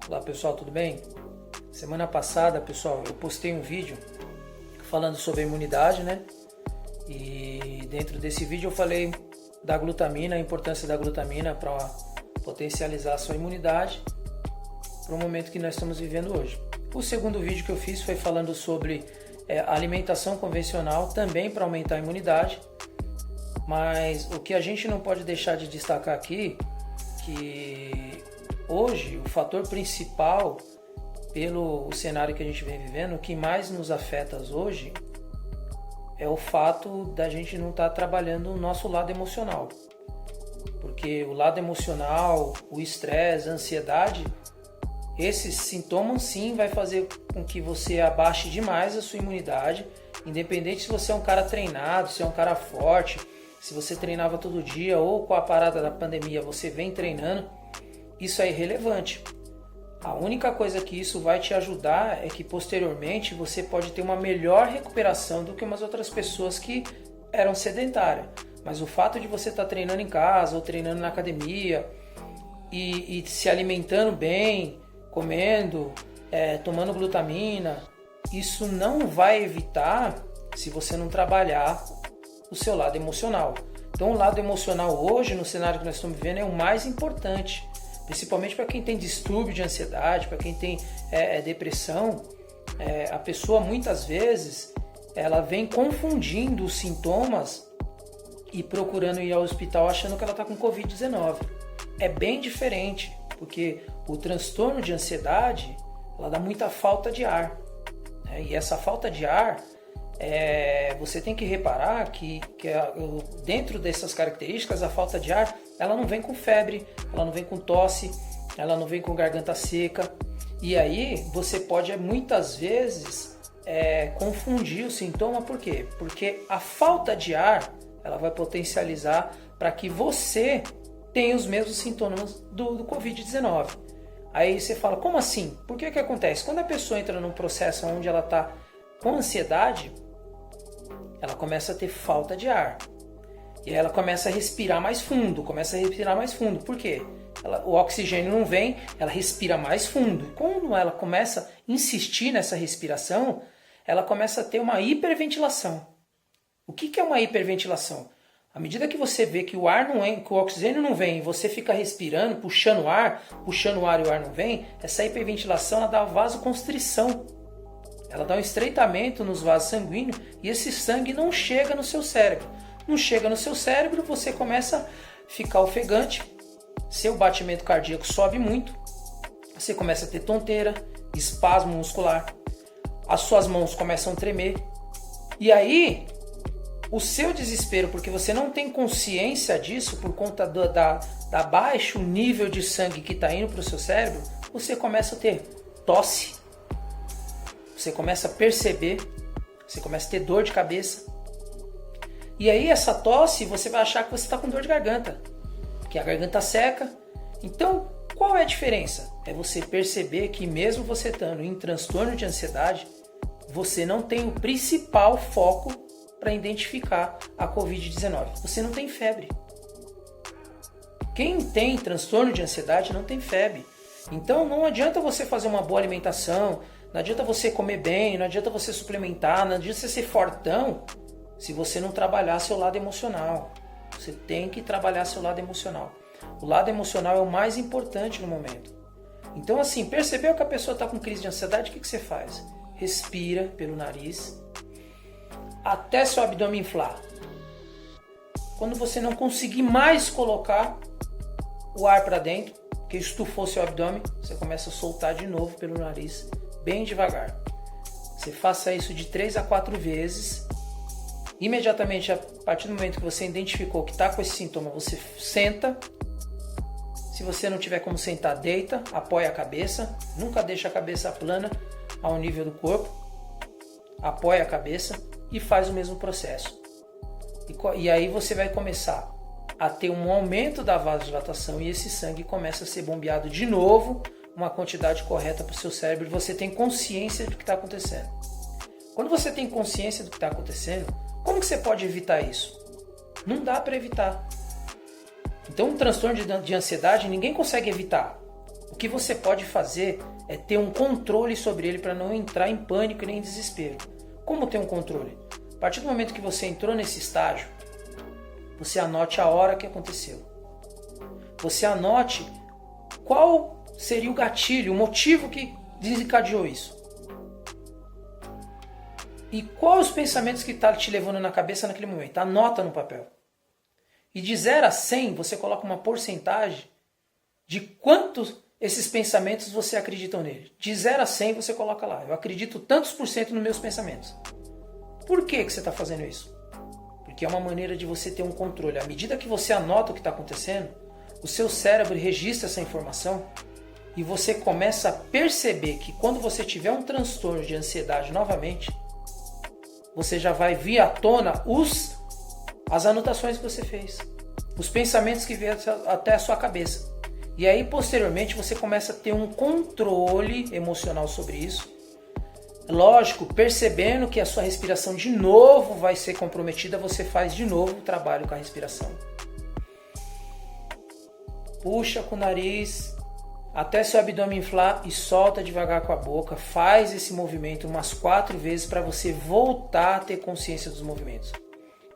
Olá pessoal, tudo bem? Semana passada, pessoal, eu postei um vídeo falando sobre a imunidade, né? E dentro desse vídeo eu falei da glutamina, a importância da glutamina para potencializar a sua imunidade para o momento que nós estamos vivendo hoje. O segundo vídeo que eu fiz foi falando sobre alimentação convencional também para aumentar a imunidade, mas o que a gente não pode deixar de destacar aqui que hoje o fator principal pelo cenário que a gente vem vivendo, o que mais nos afeta hoje é o fato da gente não estar trabalhando o nosso lado emocional. Porque o lado emocional, o estresse, a ansiedade, esses sintomas sim vai fazer com que você abaixe demais a sua imunidade, independente se você é um cara treinado, se é um cara forte, se você treinava todo dia ou com a parada da pandemia você vem treinando, isso é irrelevante. A única coisa que isso vai te ajudar é que posteriormente você pode ter uma melhor recuperação do que umas outras pessoas que eram sedentárias. Mas o fato de você estar treinando em casa ou treinando na academia e se alimentando bem, comendo, tomando glutamina, isso não vai evitar se você não trabalhar o seu lado emocional. Então o lado emocional hoje, no cenário que nós estamos vivendo, é o mais importante. Principalmente para quem tem distúrbio de ansiedade, para quem tem depressão, a pessoa muitas vezes ela vem confundindo os sintomas e procurando ir ao hospital achando que ela está com Covid-19. É bem diferente, porque o transtorno de ansiedade ela dá muita falta de ar, né? E essa falta de ar, você tem que reparar que dentro dessas características, a falta de ar ela não vem com febre, ela não vem com tosse, ela não vem com garganta seca. E aí você pode muitas vezes confundir o sintoma. Por quê? Porque a falta de ar ela vai potencializar para que você tenha os mesmos sintomas do Covid-19. Aí você fala, como assim? Por que acontece? Quando a pessoa entra num processo onde ela está com ansiedade, ela começa a ter falta de ar. E aí ela começa a respirar mais fundo, Por quê? O oxigênio não vem, ela respira mais fundo. E quando ela começa a insistir nessa respiração, ela começa a ter uma hiperventilação. O que é uma hiperventilação? À medida que você vê que o ar não vem, que o oxigênio não vem, e você fica respirando, puxando o ar e o ar não vem, essa hiperventilação ela dá vasoconstrição. Ela dá um estreitamento nos vasos sanguíneos e esse sangue não chega no seu cérebro. Não chega no seu cérebro, você começa a ficar ofegante, seu batimento cardíaco sobe muito, você começa a ter tonteira, espasmo muscular, as suas mãos começam a tremer. E aí, o seu desespero, porque você não tem consciência disso por conta da baixo nível de sangue que está indo para o seu cérebro, você começa a ter tosse, você começa a perceber, você começa a ter dor de cabeça. E aí essa tosse você vai achar que você está com dor de garganta, que a garganta seca. Então, qual é a diferença? É você perceber que mesmo você estando em transtorno de ansiedade, você não tem o principal foco para identificar a Covid-19. Você não tem febre. Quem tem transtorno de ansiedade não tem febre. Então não adianta você fazer uma boa alimentação, não adianta você comer bem, não adianta você suplementar, não adianta você ser fortão, se você não trabalhar seu lado emocional. Você tem que trabalhar seu lado emocional. O lado emocional é o mais importante no momento. Então assim, percebeu que a pessoa está com crise de ansiedade, o que você faz? Respira pelo nariz, até seu abdômen inflar. Quando você não conseguir mais colocar o ar para dentro, que estufou seu abdômen, você começa a soltar de novo pelo nariz, bem devagar. Você faça isso de 3 a 4 vezes. Imediatamente, a partir do momento que você identificou que está com esse sintoma, você senta. Se você não tiver como sentar, deita, apoia a cabeça. Nunca deixa a cabeça plana ao nível do corpo. Apoia a cabeça e faz o mesmo processo. E aí você vai começar a ter um aumento da vasodilatação e esse sangue começa a ser bombeado de novo, uma quantidade correta para o seu cérebro. E você tem consciência do que está acontecendo. Quando você tem consciência do que está acontecendo, como que você pode evitar isso? Não dá para evitar. Então um transtorno de ansiedade ninguém consegue evitar. O que você pode fazer é ter um controle sobre ele para não entrar em pânico nem em desespero. Como ter um controle? A partir do momento que você entrou nesse estágio, você anote a hora que aconteceu. Você anote qual seria o gatilho, o motivo que desencadeou isso. E quais os pensamentos que está te levando na cabeça naquele momento. Anota no papel. E de 0 a 100, você coloca uma porcentagem de quantos esses pensamentos você acredita nele. De 0 a 100, você coloca lá. Eu acredito tantos por cento nos meus pensamentos. Por que você está fazendo isso? Porque é uma maneira de você ter um controle. À medida que você anota o que está acontecendo, o seu cérebro registra essa informação e você começa a perceber que quando você tiver um transtorno de ansiedade novamente, você já vai vir à tona as anotações que você fez, os pensamentos que vieram até a sua cabeça. E aí, posteriormente, você começa a ter um controle emocional sobre isso. Lógico, percebendo que a sua respiração de novo vai ser comprometida, você faz de novo o trabalho com a respiração. Puxa com o nariz até seu abdômen inflar e solta devagar com a boca. Faz esse movimento umas 4 vezes para você voltar a ter consciência dos movimentos.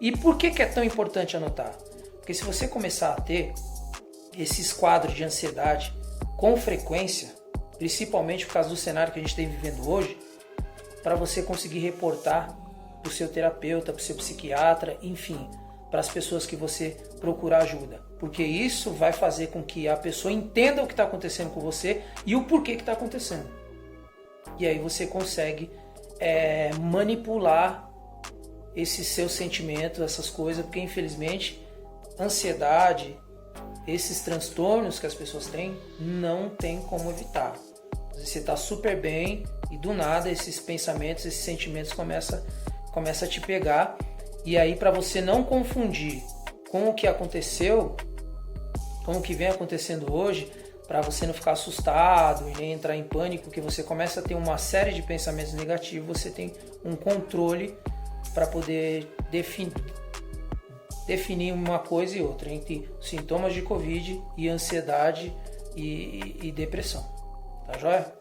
E por que é tão importante anotar? Porque se você começar a ter esses quadros de ansiedade com frequência, principalmente por causa do cenário que a gente tem vivendo hoje, para você conseguir reportar para o seu terapeuta, para o seu psiquiatra, enfim, para as pessoas que você procura ajuda. Porque isso vai fazer com que a pessoa entenda o que está acontecendo com você e o porquê que está acontecendo. E aí você consegue manipular esses seus sentimentos, essas coisas, porque infelizmente ansiedade, esses transtornos que as pessoas têm, não tem como evitar. Você está super bem e do nada esses pensamentos, esses sentimentos começam a te pegar. E aí, para você não confundir com o que aconteceu, com o que vem acontecendo hoje, para você não ficar assustado e nem entrar em pânico, que você começa a ter uma série de pensamentos negativos, você tem um controle para poder definir uma coisa e outra, entre sintomas de Covid e ansiedade e depressão. Tá joia?